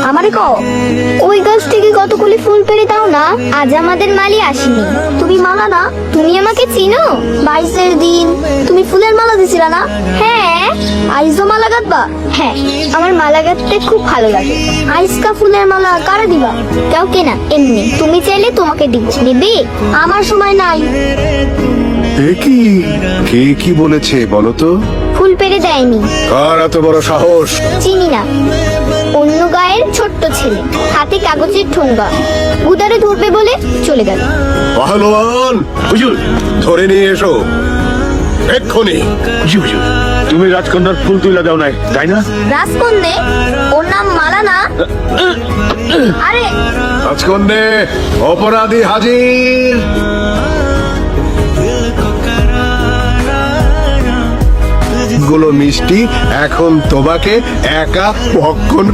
আমারে কও ওই গাছ থেকে কতগুলি ফুল পেড়ে দাও না, আজ আমাদের মালি আসেনি। তুমি মালা না, তুমি আমাকে চিনো? 22-এর দিন তুমি ফুলের মালা দিছিলা না? হ্যাঁ। আইজও মালা গাঁথবা? হ্যাঁ, আমার মালা গাঁথতে খুব ভালো লাগে। আইসকা ফুলের মালা কারে দিবা? কাউকে না, এমনি। তুমি চাইলে তোমাকে দিব। নেবে? আমার সময় নাই। কি কে কি বলেছে বলো তো? ফুল পেড়ে দেয়নি। কার এত বড় সাহস? চিনি না, অন্য গায়ের ছোট্ট ছেলে, হাতে কাগজের ঠোঙ্গা, উদারে ধরবে বলে চলে গেল। পাহলোয়ান, হুজুর ধরে নিয়ে এসো এক্ষুনি। জি হুজুর, তুমি রাজকন্যার ফুল তুলে দাও নাই, তাই না? রাজকন্যে? ওর নাম মালা না? আরে রাজকন্যে, অপরাধী হাজির। গুলো মিষ্টি এখন তোমাকে একা ভক্ষণ